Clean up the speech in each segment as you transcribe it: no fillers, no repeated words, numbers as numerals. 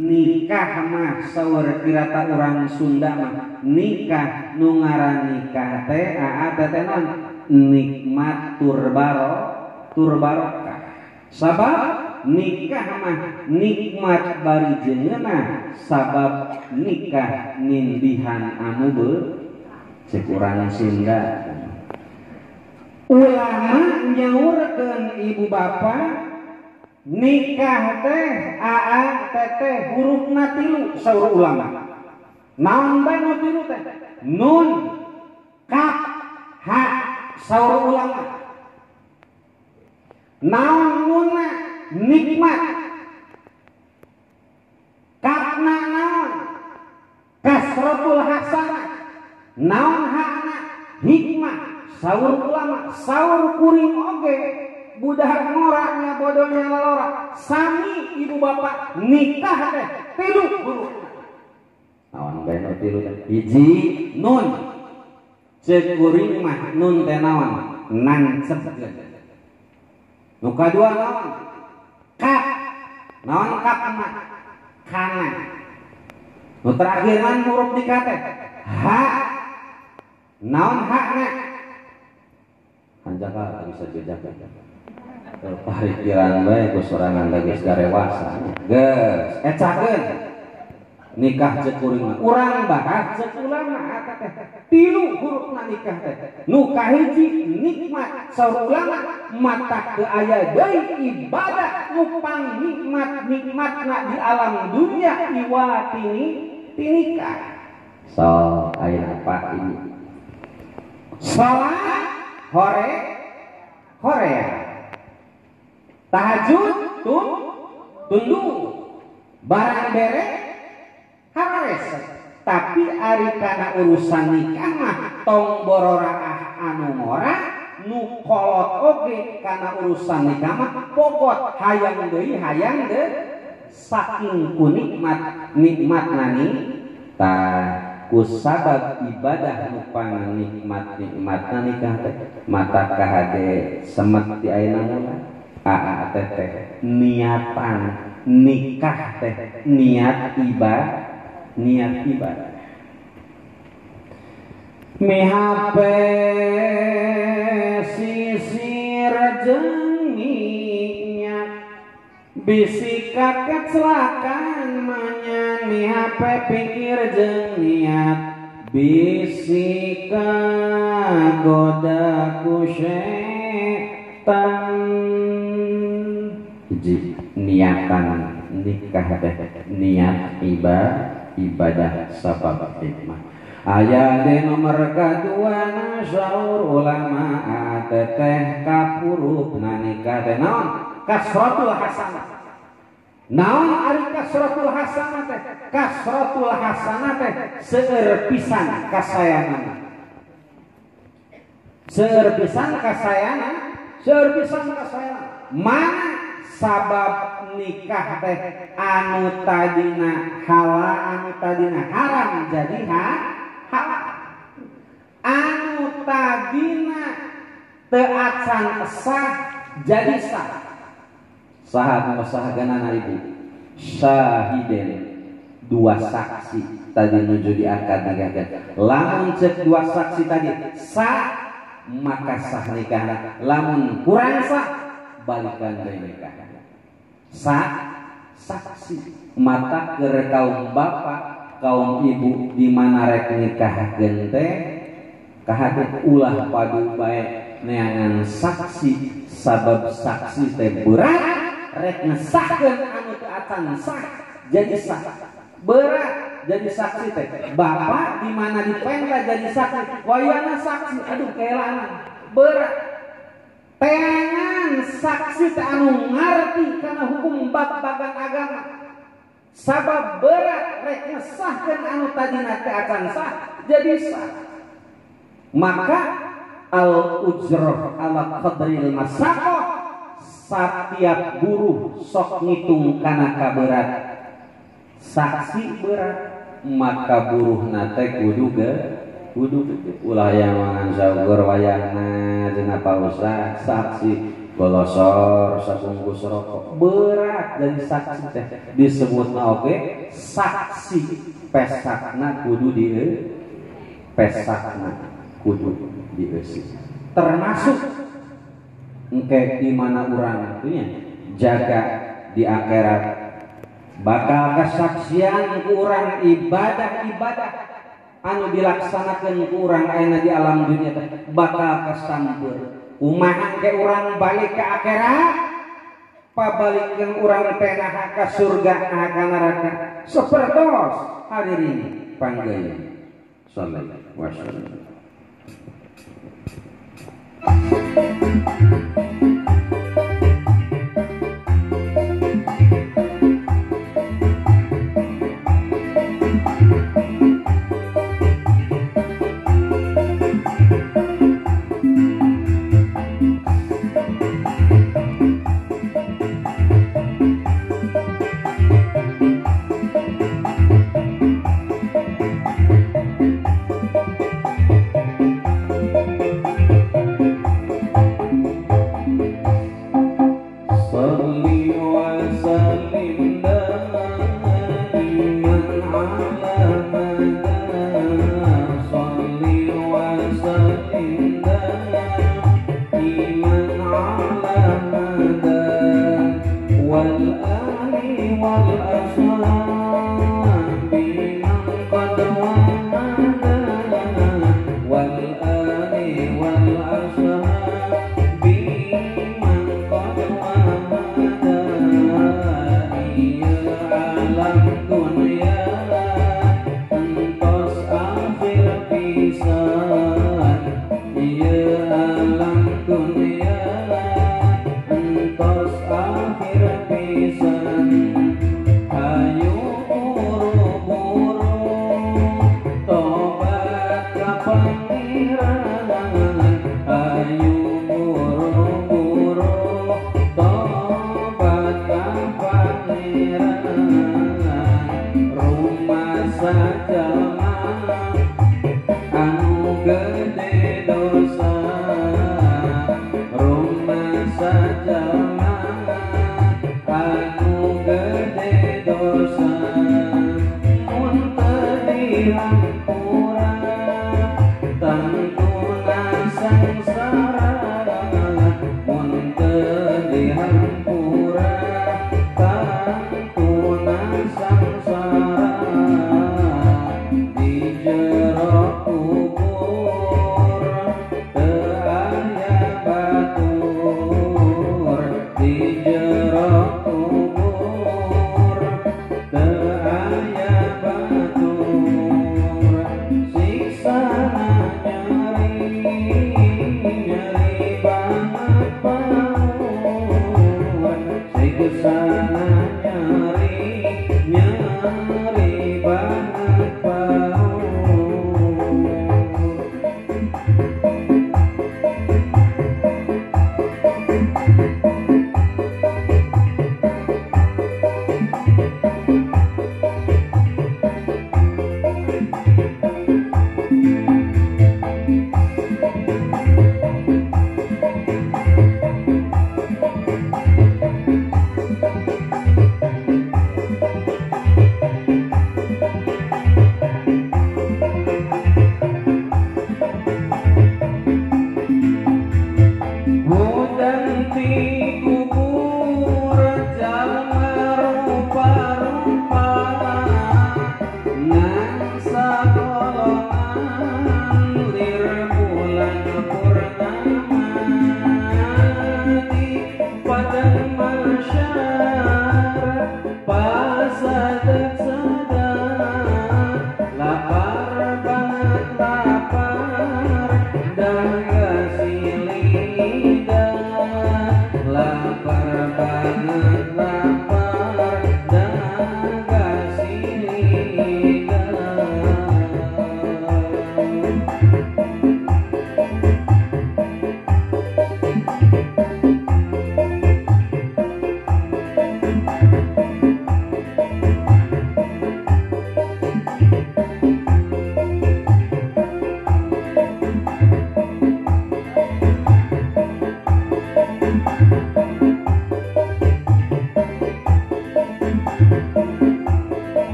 nikah mah saur kirata urang Sunda mah nikah nu ngaran nikah teh teh non nikmat turbarokah sabab nikah mah nikmat bari jengeuna sabab nikah nindihan anu cek urang Sunda. Ulama nyaurkeun ibu bapak nikah teh teh hurufna tilu saur ulama. Naon bae nu tilu teh? Nun, kaf, ha saur ulama. Naon nunna? Nikmat. Kafna naon? Kasratul hasanah. Naon hakna? Hikmah. Saur ulama, saur kuring oge budak ngoranya bodohnya lelora sami ibu bapak nikah teh tilu huruf. Naon bae nu tilu teh? Hiji nun. Ceuk kuring mah nun teh naon? Nancepkeun. Nu kadua naon? Kaf. Naon kaf mah? Kana. Nu terakhir man huruf nikah teh? Ha. Naon hakna? Hanjaka bisa jejak parikiran bae ku sorangan geus garewasa geus ecakeun nikah ceuk kuring mah urang bahas ceuk ulama eta teh tilu hurufna nikah teh nu kahiji nikmat saur ulama mata teu aya deui ibadah nu nikmatna di alam dunia iwatini tinikah so aya apa ini salat Korea tahajud tundu barang bere hares tapi ari kana urusan nikah mah tong bororaah anu ngora nu kolot oge kana urusan nikah mah pokot hayang deui saking ku nikmat nani tah kusabab ibadah nupang nikmatna nikah teh mata kahade semet di ayeuna mula teh niatan nikah teh niat ibadah mihape sisir jeung minyak bisi kecelakaan manyan mihape pikir jeung niat bisi kagoda ku setan. Hiji niatan nikah teh niat ibadah sabab hikmah. Aya di nomor kadua na saur ulama teh kapurupna nikah teh naon? Kasratul hasanah. Naon ari kasratul hasanah teh? Kasratul hasanah teh seueur pisan kasayangan. Seueur pisan kasayangan. Mana sabab nikah teh anu tadina halal anu tadina haram jadi halal. Anu tadina teu acan sah jadi sah. Saha masahaganana ibu syahiden dua saksi tadi nuju di akad nikah. Lamun cek dua saksi tadi sah maka sah nikah. Lamun kurang sah balikan deui nikah. Sah saksi mata keur kaum bapak kaum ibu di mana rek nikahkeun teh kahade ulah padu bae neangan saksi sabab saksi teh berat rek ngesahkeun anu teu acan sah jadi sah berat jadi saksi teh bapak di mana dipenda jadi saksi wayana saksi aduh keelaan berat pengen saksi teh anu ngarti kana hukum bab-baban agama sabab berat rek ngesahkeun anu tadina teu acan sah jadi sah maka al ujrah ala qadril masaqah setiap buruh sok ngitung kana kaberat saksi berat maka buruh nate kudu ulah yang mangan saugur wayahna jeung pausa saksi Golosor sabungkus rokok berat dari saksi teh disebutna oge saksi pesakna kudu dieusi termasuk engke di mana urang itunya jaga di akhirat bakal kesaksian ku urang ibadah anu dilaksanakeun ku urang ayeuna di alam dunia teh bakal kasampeur kumaha ke urang balik ke akhirat pabalikeun urang teh nah ka surga nah ka neraka sapertos hadirin panggeueun sallallahu wasallam.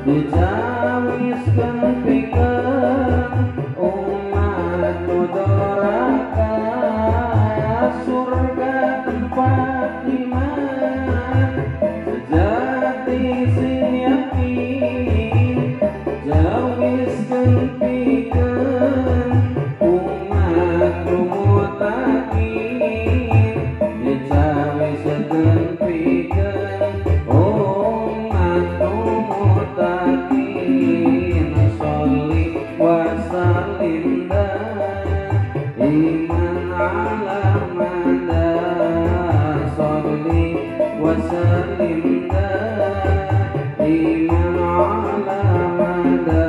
dijawiskeun pikeun umat nu doraka surga tempat iman sejati sin yakin jawiskeun pikeun umat nu mutakin dijawiskeun pikeun umat nu mutakin sholli wa sallim iman ala mada sholli wa sallim iman ala mada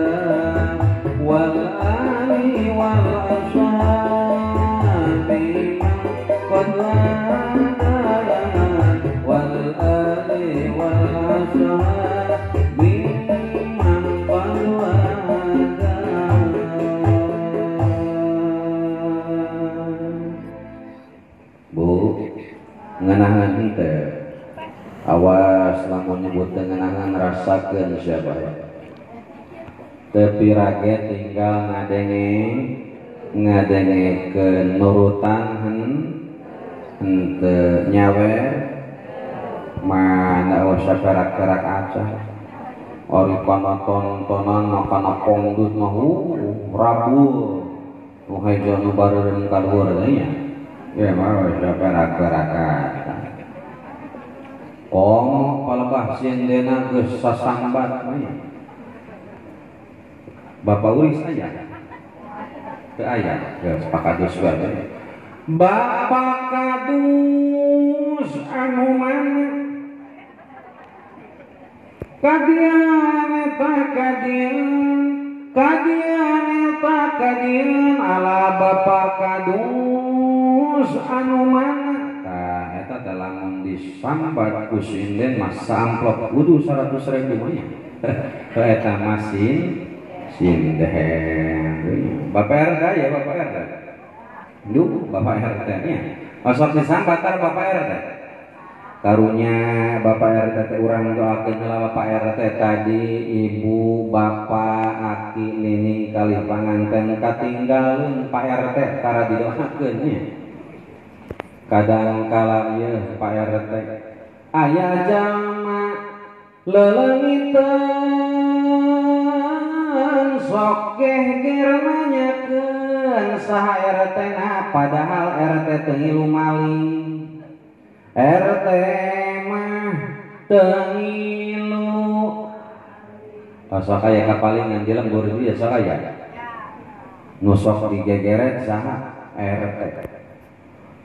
wal ali wal ashabi qad wal ali wal ashabi man qad Bu ngenahan henteu awas lamun nyebut ngenahan rasakeun siapa ya tepi raget tinggal ngadengekeun nurutan henteu nyawer mana usah perak-perak aja ori tontonan kana kongdut mah rabul nu hejo nu bareureun ka luhur nya ya mah usah perak-perak aja komo palebah sindena geus sasambat mah Bapak ulis aya teu aya geus pakadus wae Bapak kadus anu mana kadian eta kadian ala Bapak kadus anu mana tah eta teh lamun disambat ku sinden mah samplop kudu 100.000 mah eta masin sinden Bapak RT ya Bapak RT duh Bapak RT nya osok disambat tar Bapak RT karunya Bapak RT teh urang doakeun heula Bapak RT tadi ibu bapak aki nini kalih panganten katinggalin Pak RT tara didoakeun nya kadang kala ieu Pak RT aya jalma leuleungiteun sok geger nanyakeun saha RT na padahal RT teu ngilu maling RT mah teu ngilu sok aya kapalingan di lembur dia sok aya nu sok digegeret saha RT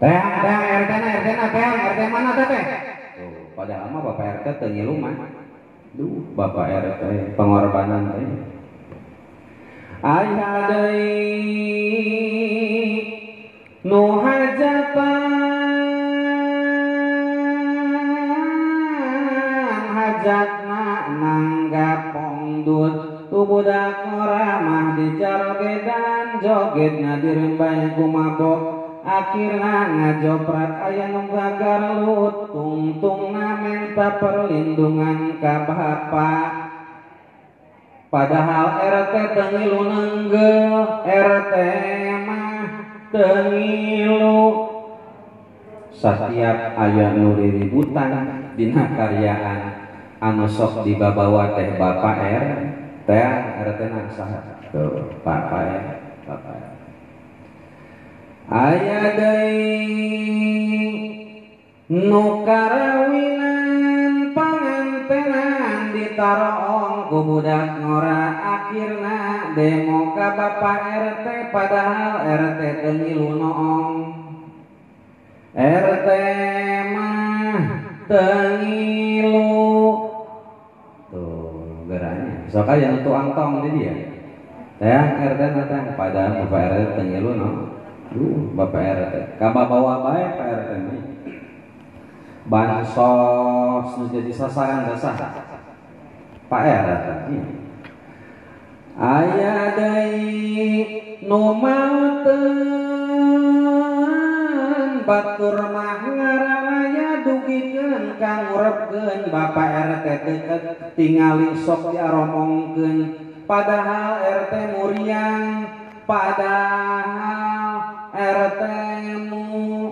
teh RT mana teh padahal mah Bapak RT teu ngilu mah duh Bapak RT pengorbanan teh aya deui nu hajatna nanggap pongdut tu budak ramah dijargedan jogetna dirembai ku mabok akhirna ngajoprak aya nu gagar lut tungtungna menta perlindungan ka bapak padahal RT teu ngilu neunggeuh RT mah teu ngilu satiap aya nu riributan dina karyaan anu sok dibabawa teh Bapak RT na saha tuh Bapak aya deui nu karawinan pangantenan ditaroong ku budak ngora akhirna demo ka Bapak RT padahal RT teu ngilu noong RT mah teu ngilu tuh geranya sok aya nu tuang tong di dia teh RT na teh padahal Bapak RT teu ngilu noong Bapak RT kababawa bae Pak RT ini bansos nu jadi sasaran dasar Pak RT aya deui nu mauteuan batur mah ngaranaya dugikeun kang urepkeun Bapak RT teu tingali sok diaromongkeun padahal RT muriang padahal RT mu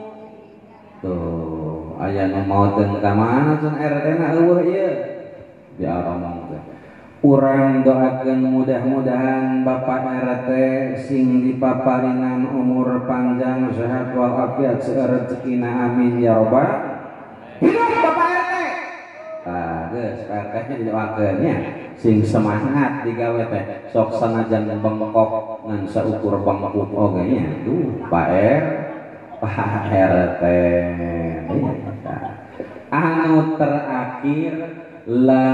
tuh aya nu maoteun ka mana can RT na eueuh ieu diaromongkeun. Urang doakeun mudah-mudahan Bapak RT sing dipaparinan umur panjang sehat walafiat rezekina amin ya robbal hidup Bapak RT. Geus RT nya didoakeun nya sing semangat digawe teh sok sanajan bengkok ngan saukur bengkok oge nya tuh Pak RT. Anu terakhir la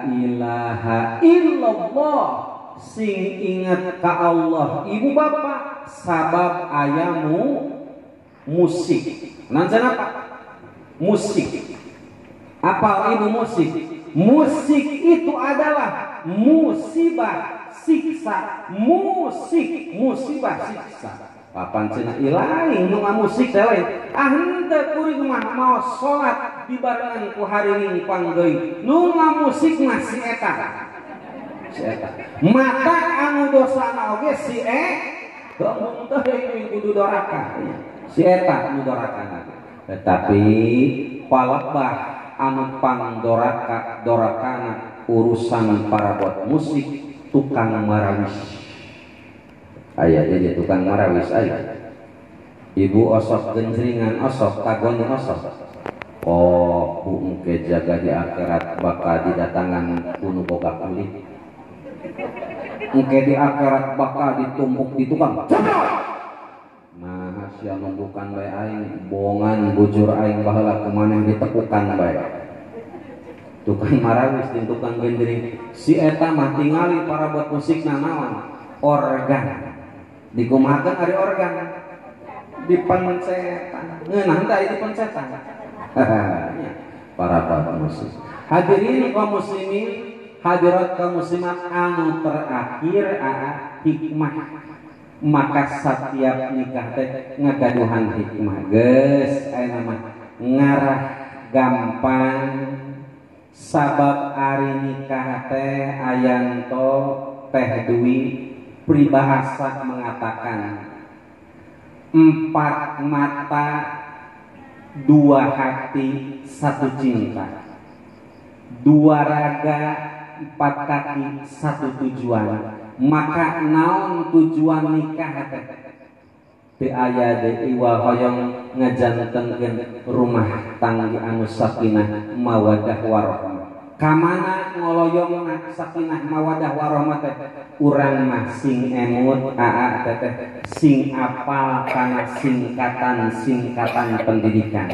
ilaha illallah sing ingat ka Allah ibu bapak sabab ayamu musik nancana apa musik apa ibu musik itu adalah musibah siksa musibah siksa papan cenah ilahi nu ngamusik teh lain henteu kuring mah mau salat dibarengan ku hariring panggeui nu ngamusik mah si eta mata anu dosana oge si gong teh kudu doraka si eta nu dorakana tetapi palebah anu dorakana urusan para buat musik tukang marawis aya jadi tukang marawis aya ibu osok genjringan osok tagoni osok oh bu engke jaga di akhirat bakal didatangan kuno boga kulit engke di akhirat bakal ditumpuk di tukang nah sia nunggukan bae aing bohongan bujur aing baheula kumaneh ditekukan bae tukang marawis jeung tukang genjring si eta mah tingali para buat musik naon organ dikumahakeun ari organ dipencetan ngeunah teh dipencetan para musik hadirin kaum muslimin hadirat kaum muslimat anu terakhir hikmah maka setiap nikah teh ngagaduhan hikmah geus aya mah ngarah gampang sabab ari nikah teh ayanto teh duwi peribahasa mengatakan 4 mata 2 hati 1 cinta 2 raga 4 kaki 1 tujuan maka naon tujuan nikah teh teu aya deui hoyong ngajantenkeun rumah tangga anu sakinah mawaddah warahmah kamana ngoloyongna sakinah mawaddah warahmah teh urang mah sing emut teteh sing apal kana singkatan pendidikan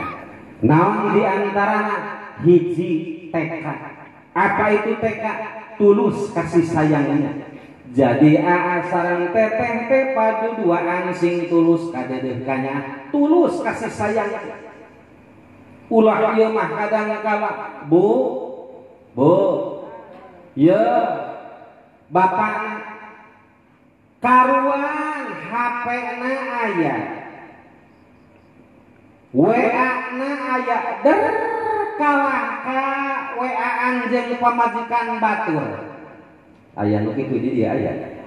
naon diantarana hiji TK apa itu TK tulus kasih sayangnya jadi sareng teteh teh padu duaan sing tulus kadedehkannya tulus kasih sayang ulah ieu mah kadang kala bu ya bapak karuan HP-na aya WA-na aya der kalah ka WA-an jeung pamajikan batur aya nu kitu di dieu aya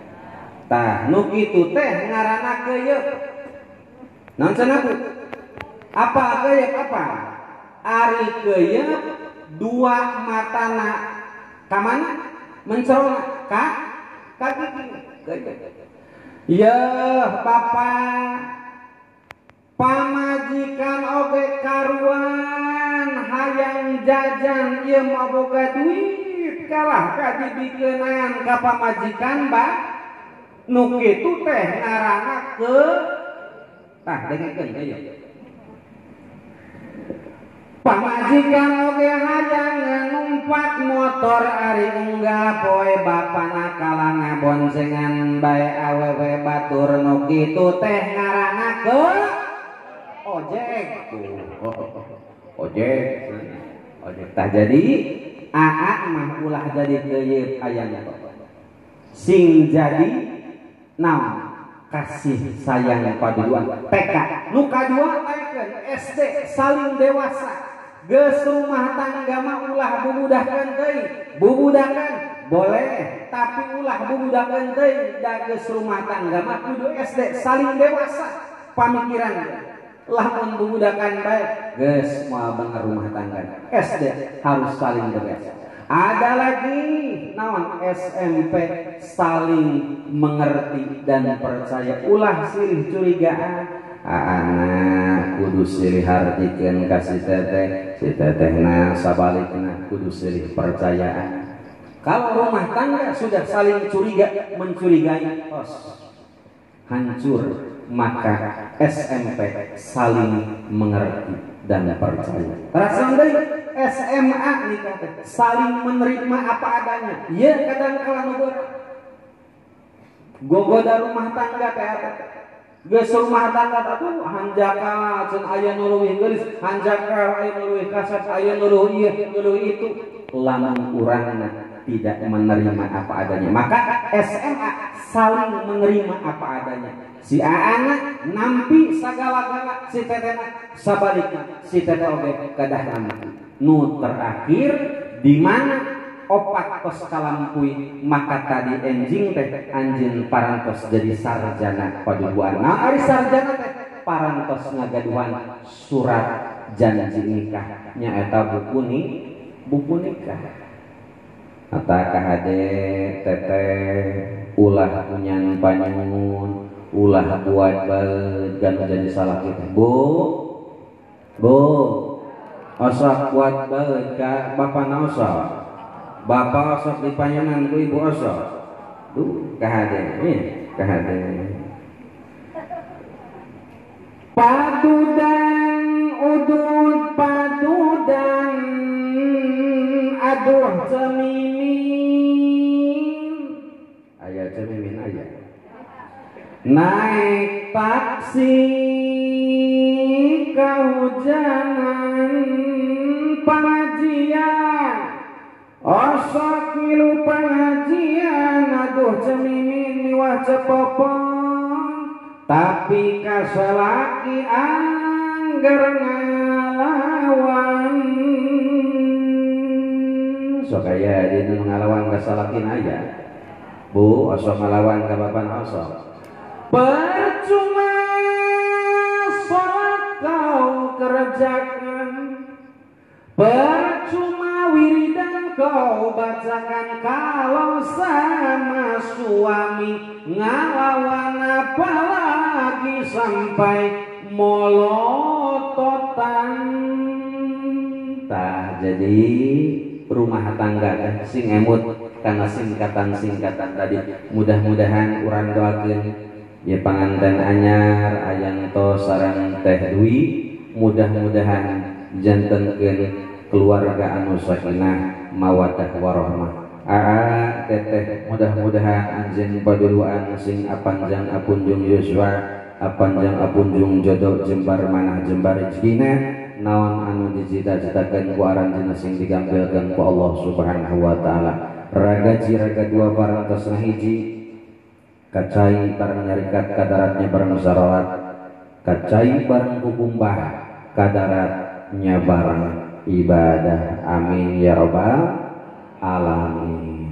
tah nu kitu teh ngaranna keuyeuk naon cenah Bu apa keuyeuk apa ari keuyeuk 2 matana ka mana mencorona ka ya bapak pamajikan oge karuan hayang jajan ieu mah boga duit kalah ka dibikeunan ka pamajikan ba nu kitu teh ngaranna ke tah dengekeun deui pamajikan oge hayang numpak motor ari enggak poe bapana kalah ngaboncengan bae awewe batur nu kitu teh ngaranna ke ojek tah jadi mah ulah jadi keuyeuk ayana sing jadi naon kasih sayang paduan TK nu kadua taekeun SD saling dewasa geus rumah tangga mah ulah bubudahkeun deui bubudakan boleh tapi ulah bubudakan deui da geus rumah tangga mah kudu SD saling dewasa pamikiran lamun bubudakan bae geus moal bener rumah tangga SD harus saling dewasa. Ada lagi naon SMP saling mengerti dan percaya ulah silih curigaan anak kudu silih hartikeun ka si tetehna sabalikna kudu silih percayaan. Kalau rumah tangga sudah saling curiga mencurigai hancur, maka SMP saling mengerti dan percaya. Terasa deui SMA nikah saling menerima apa adanya. Ieu kadang kala nu gogoda rumah tangga teh geus rumah tangga atuh hanjaka ceun aya nu leuwih geulis hanjaka aya nu leuwih kasar aya nu leuwih ieu nu leuwih itu lamun urangna tidak menerima apa adanya maka SMA saling menerima apa adanya. Si anak nampi sagala-gala si tetena sabalikna si teteh oge kadah nampi. Nu terakhir di mana opat kos kalampui maka tadi enjing teh anjeun parantos jadi sarjana paduduan. Nah ari sarjana teh parantos ngagaduhan surat janji nikah nyaeta buku nikah. Ata kahade teteh ulah punyan panyun ulah buat bae ganu jadi salah kita bu osok buat bae ka bapana osok bapak osok dipanyanan ku ibu osok duh kahade padudan udud padudan aduh cemimin aya cemimin aya naik taksi kehujanan pengajian osok milu pengajian aduh cemimin miwah cepopong tapi kasalaki angger ngalawan sok aya dina ngalawan kasalakin aya bu osok ngalawan ka bapan osok percuma salat kau kerjakan percuma wiridan kau bacakan kalau sama suami ngalawan apalagi sampai molototan tah jadi rumah tangga sing emut karena singkatan tadi mudah-mudahan urang doakeun ya panganten anyar ayanto sareng teh Dwi mudah-mudahan jantenkeun keluarga anu sakinah mawaddah warahmah. Teteh mudah-mudahan anjeun paduduan sing apanjang apunjung yuswa apanjang apunjung jodoh jembar manah jembar rezekina naon anu dicita-citakeun ku aranjeunna sing digampilkeun ku Allah Subhanahu wa taala. Ragaji raga dua parantos hiji kacai bareng nyarikat kadaratnya bareng musyarawat kacai bareng kukumbah kadaratnya bareng ibadah amin ya rabbal alamin.